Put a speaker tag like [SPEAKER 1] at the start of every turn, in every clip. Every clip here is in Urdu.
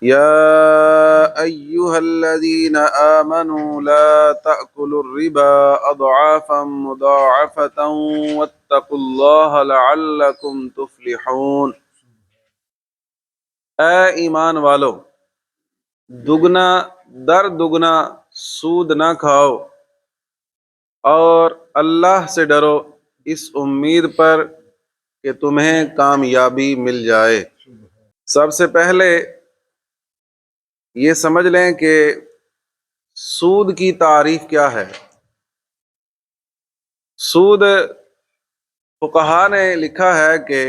[SPEAKER 1] يا أيها الذين آمنوا لا تأكلوا الربا أضعافا مضاعفة واتقوا الله لعلكم تفلحون۔ اے ایمان والو، دگنا در دگنا سود نہ کھاؤ اور اللہ سے ڈرو اس امید پر کہ تمہیں کامیابی مل جائے۔ سب سے پہلے یہ سمجھ لیں کہ سود کی تعریف کیا ہے۔ سود فقہا نے لکھا ہے کہ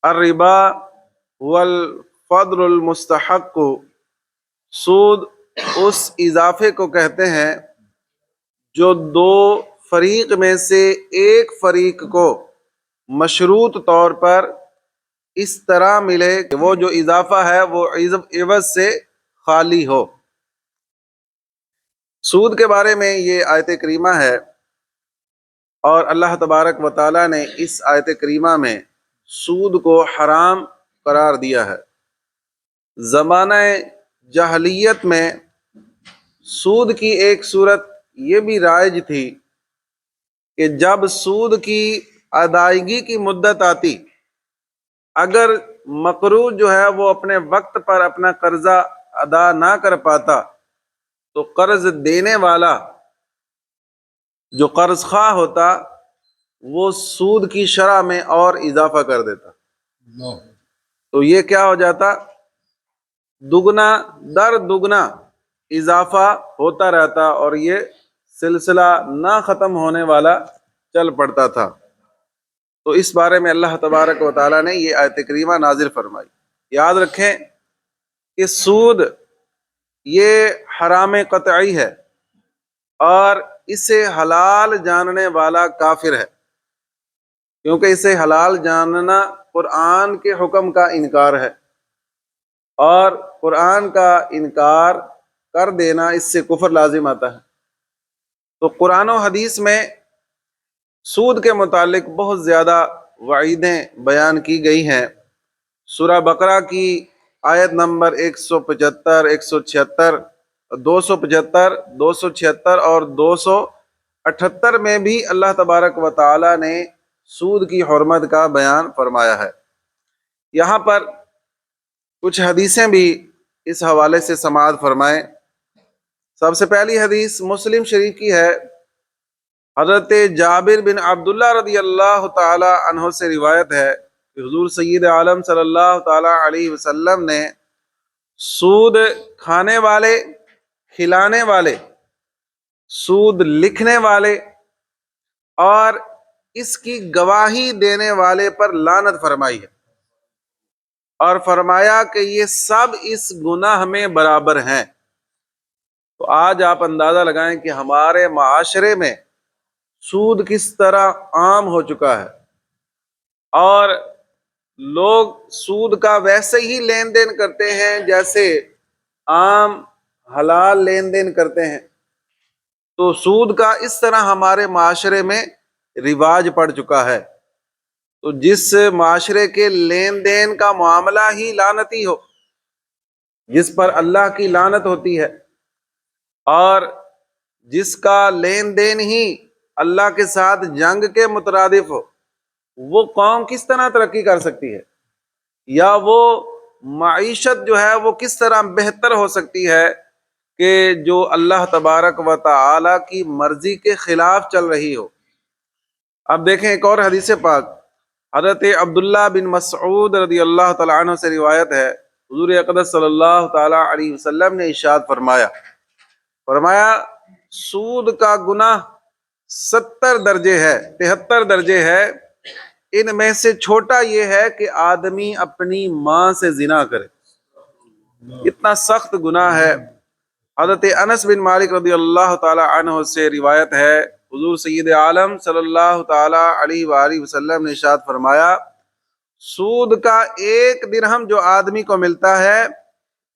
[SPEAKER 1] الربا هو الفضل المستحق، سود اس اضافے کو کہتے ہیں جو دو فریق میں سے ایک فریق کو مشروط طور پر اس طرح ملے کہ وہ جو اضافہ ہے وہ عوض سے خالی ہو۔ سود کے بارے میں یہ آیت کریمہ ہے، اور اللہ تبارک و تعالیٰ نے اس آیت کریمہ میں سود کو حرام قرار دیا ہے۔ زمانہ جاہلیت میں سود کی ایک صورت یہ بھی رائج تھی کہ جب سود کی ادائیگی کی مدت آتی، اگر مقروض جو ہے وہ اپنے وقت پر اپنا قرضہ ادا نہ کر پاتا تو قرض دینے والا جو قرض خواہ ہوتا وہ سود کی شرح میں اور اضافہ کر دیتا، تو یہ کیا ہو جاتا، دگنا در دگنا اضافہ ہوتا رہتا اور یہ سلسلہ نہ ختم ہونے والا چل پڑتا تھا۔ تو اس بارے میں اللہ تبارک و تعالیٰ نے یہ آیت کریمہ نازل فرمائی۔ یاد رکھیں کہ سود یہ حرام قطعی ہے اور اسے حلال جاننے والا کافر ہے، کیونکہ اسے حلال جاننا قرآن کے حکم کا انکار ہے، اور قرآن کا انکار کر دینا اس سے کفر لازم آتا ہے۔ تو قرآن و حدیث میں سود کے متعلق بہت زیادہ وعیدیں بیان کی گئی ہیں۔ سورہ بقرہ کی آیت نمبر 175، 176، 275، 276 اور 278 میں بھی اللہ تبارک و تعالی نے سود کی حرمت کا بیان فرمایا ہے۔ یہاں پر کچھ حدیثیں بھی اس حوالے سے سماعت فرمائیں۔ سب سے پہلی حدیث مسلم شریف کی ہے، حضرت جابر بن عبداللہ رضی اللہ تعالی عنہ سے روایت ہے کہ حضور سید عالم صلی اللہ تعالی علیہ وسلم نے سود کھانے والے، کھلانے والے، سود لکھنے والے اور اس کی گواہی دینے والے پر لعنت فرمائی ہے، اور فرمایا کہ یہ سب اس گناہ میں برابر ہیں۔ تو آج آپ اندازہ لگائیں کہ ہمارے معاشرے میں سود کس طرح عام ہو چکا ہے، اور لوگ سود کا ویسے ہی لین دین کرتے ہیں جیسے عام حلال لین دین کرتے ہیں۔ تو سود کا اس طرح ہمارے معاشرے میں رواج پڑ چکا ہے۔ تو جس معاشرے کے لین دین کا معاملہ ہی لعنتی ہو، جس پر اللہ کی لعنت ہوتی ہے، اور جس کا لین دین ہی اللہ کے ساتھ جنگ کے مترادف ہو، وہ قوم کس طرح ترقی کر سکتی ہے، یا وہ معیشت جو ہے وہ کس طرح بہتر ہو سکتی ہے کہ جو اللہ تبارک و تعالی کی مرضی کے خلاف چل رہی ہو۔ اب دیکھیں ایک اور حدیث پاک، حضرت عبداللہ بن مسعود رضی اللہ تعالیٰ عنہ سے روایت ہے، حضور اقدس صلی اللہ تعالیٰ علیہ وسلم نے ارشاد فرمایا سود کا گناہ 70 درجے ہے، 73 درجے ہے، ان میں سے چھوٹا یہ ہے کہ آدمی اپنی ماں سے زنا کرے، اتنا سخت گناہ ہے۔ حضرت انس بن مالک رضی اللہ تعالی عنہ سے روایت ہے، حضور سید عالم صلی اللہ تعالی علیہ وآلہ وسلم نے ارشاد فرمایا سود کا 1 درہم جو آدمی کو ملتا ہے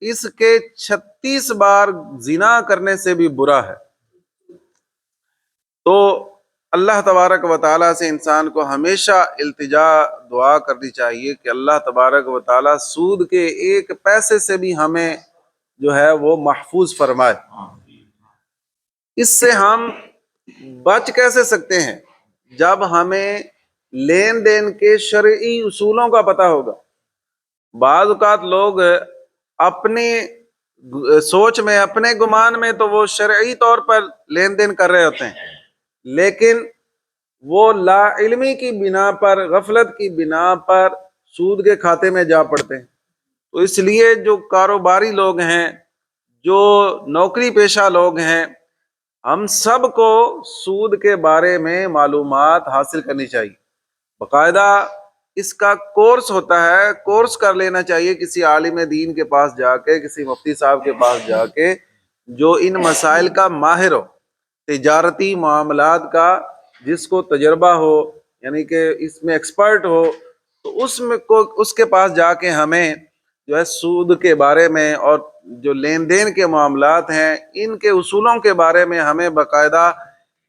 [SPEAKER 1] اس کے 36 بار زنا کرنے سے بھی برا ہے۔ تو اللہ تبارک و تعالیٰ سے انسان کو ہمیشہ التجا دعا کرنی چاہیے کہ اللہ تبارک و تعالیٰ سود کے ایک پیسے سے بھی ہمیں جو ہے وہ محفوظ فرمائے۔ اس سے ہم بچ کیسے سکتے ہیں؟ جب ہمیں لین دین کے شرعی اصولوں کا پتہ ہوگا۔ بعض اوقات لوگ اپنی سوچ میں، اپنے گمان میں تو وہ شرعی طور پر لین دین کر رہے ہوتے ہیں، لیکن وہ لا علمی کی بنا پر، غفلت کی بنا پر سود کے کھاتے میں جا پڑتے ہیں۔ تو اس لیے جو کاروباری لوگ ہیں، جو نوکری پیشہ لوگ ہیں، ہم سب کو سود کے بارے میں معلومات حاصل کرنی چاہیے۔ باقاعدہ اس کا کورس ہوتا ہے، کورس کر لینا چاہیے کسی عالم دین کے پاس جا کے، کسی مفتی صاحب کے پاس جا کے، جو ان مسائل کا ماہر ہو، تجارتی معاملات کا جس کو تجربہ ہو، یعنی کہ اس میں ایکسپرٹ ہو، تو اس کے پاس جا کے ہمیں جو ہے سود کے بارے میں اور جو لین دین کے معاملات ہیں ان کے اصولوں کے بارے میں ہمیں باقاعدہ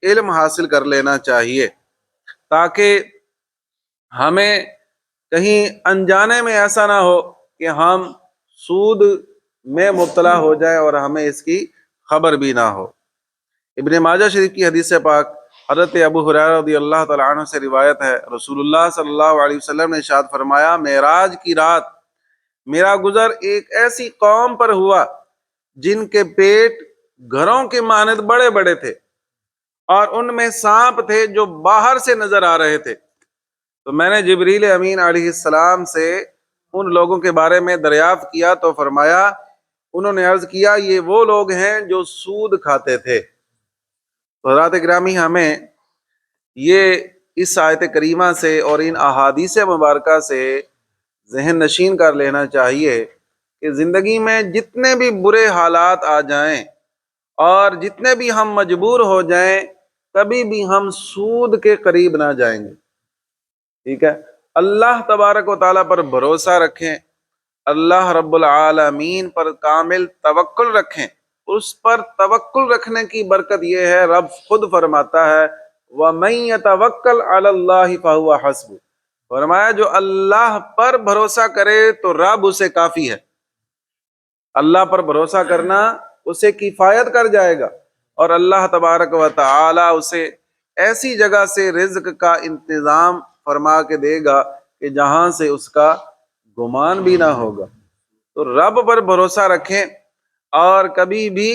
[SPEAKER 1] علم حاصل کر لینا چاہیے، تاکہ ہمیں کہیں انجانے میں ایسا نہ ہو کہ ہم سود میں مبتلا ہو جائیں اور ہمیں اس کی خبر بھی نہ ہو۔ ابن ماجہ شریف کی حدیث پاک حضرت ابو ہریرہ رضی اللہ تعالیٰ عنہ سے روایت ہے، رسول اللہ صلی اللہ علیہ وسلم نے ارشاد فرمایا، معراج کی رات میرا گزر ایک ایسی قوم پر ہوا جن کے پیٹ گھروں کے مانند بڑے بڑے تھے اور ان میں سانپ تھے جو باہر سے نظر آ رہے تھے۔ تو میں نے جبریل امین علیہ السلام سے ان لوگوں کے بارے میں دریافت کیا تو فرمایا، انہوں نے عرض کیا یہ وہ لوگ ہیں جو سود کھاتے تھے۔ تو حضرات گرامی، ہمیں یہ اس آیت کریمہ سے اور ان احادیث مبارکہ سے ذہن نشین کر لینا چاہیے کہ زندگی میں جتنے بھی برے حالات آ جائیں اور جتنے بھی ہم مجبور ہو جائیں، کبھی بھی ہم سود کے قریب نہ جائیں گے، ٹھیک ہے؟ اللہ تبارک و تعالیٰ پر بھروسہ رکھیں، اللہ رب العالمین پر کامل توکل رکھیں۔ اس پر توکل رکھنے کی برکت یہ ہے، رب خود فرماتا ہے وَمَن يَتَوَكَّلْ عَلَى اللَّهِ فَهُوَ حَسْبُهُ، فرمایا جو اللہ پر بھروسہ کرے تو رب اسے کافی ہے۔ اللہ پر بھروسہ کرنا اسے کفایت کر جائے گا، اور اللہ تبارک و تعالی اسے ایسی جگہ سے رزق کا انتظام فرما کے دے گا کہ جہاں سے اس کا گمان بھی نہ ہوگا۔ تو رب پر بھروسہ رکھیں اور کبھی بھی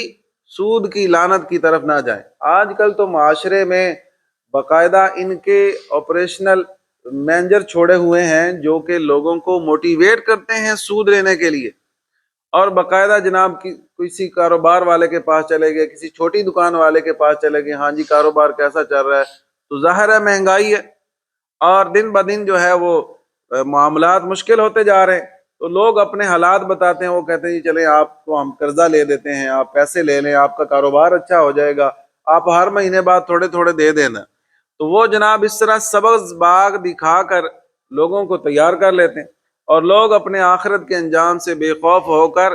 [SPEAKER 1] سود کی لعنت کی طرف نہ جائیں۔ آج کل تو معاشرے میں باقاعدہ ان کے آپریشنل مینیجر چھوڑے ہوئے ہیں جو کہ لوگوں کو موٹیویٹ کرتے ہیں سود لینے کے لیے، اور باقاعدہ جناب کسی کاروبار والے کے پاس چلے گئے، کسی چھوٹی دکان والے کے پاس چلے گئے، ہاں جی کاروبار کیسا چل رہا ہے؟ تو ظاہر ہے مہنگائی ہے اور دن بدن جو ہے وہ معاملات مشکل ہوتے جا رہے ہیں، تو لوگ اپنے حالات بتاتے ہیں، وہ کہتے ہیں جی چلیں آپ کو ہم قرضہ لے دیتے ہیں، آپ پیسے لے لیں، آپ کا کاروبار اچھا ہو جائے گا، آپ ہر مہینے بعد تھوڑے تھوڑے دے دینا۔ تو وہ جناب اس طرح سبز باغ دکھا کر لوگوں کو تیار کر لیتے ہیں، اور لوگ اپنے آخرت کے انجام سے بے خوف ہو کر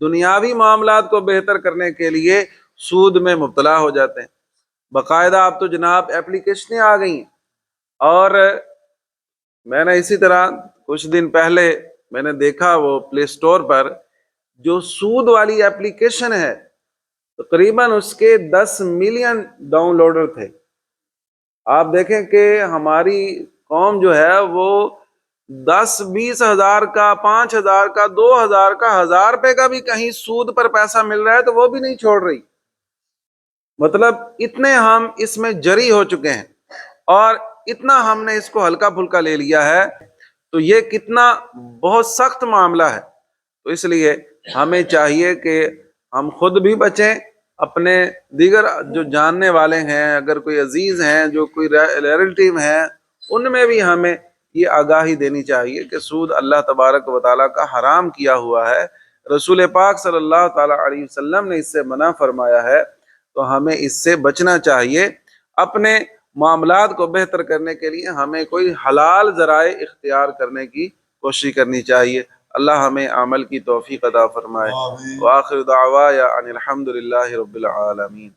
[SPEAKER 1] دنیاوی معاملات کو بہتر کرنے کے لیے سود میں مبتلا ہو جاتے ہیں۔ باقاعدہ اب تو جناب اپلیکیشنیں آ گئی ہیں، اور میں نے اسی طرح کچھ دن پہلے میں نے دیکھا وہ پلے سٹور پر جو سود والی اپلیکیشن ہے، تقریباً اس کے 10 ملین ڈاؤن لوڈر تھے۔ آپ دیکھیں کہ ہماری قوم جو ہے وہ 10-20 ہزار کا، 5,000 کا، 2,000 کا، 1,000 روپے کا بھی کہیں سود پر پیسہ مل رہا ہے تو وہ بھی نہیں چھوڑ رہی۔ مطلب اتنے ہم اس میں جری ہو چکے ہیں اور اتنا ہم نے اس کو ہلکا پھلکا لے لیا ہے، تو یہ کتنا بہت سخت معاملہ ہے۔ تو اس لیے ہمیں چاہیے کہ ہم خود بھی بچیں، اپنے دیگر جو جاننے والے ہیں، اگر کوئی عزیز ہیں، جو کوئی ریلیٹیو ہیں، ان میں بھی ہمیں یہ آگاہی دینی چاہیے کہ سود اللہ تبارک و تعالیٰ کا حرام کیا ہوا ہے، رسول پاک صلی اللہ تعالیٰ علیہ وسلم نے اس سے منع فرمایا ہے، تو ہمیں اس سے بچنا چاہیے۔ اپنے معاملات کو بہتر کرنے کے لیے ہمیں کوئی حلال ذرائع اختیار کرنے کی کوشش کرنی چاہیے۔ اللہ ہمیں عمل کی توفیق عطا فرمائے۔ وآخر دعوایا ان الحمد للہ رب العالمین۔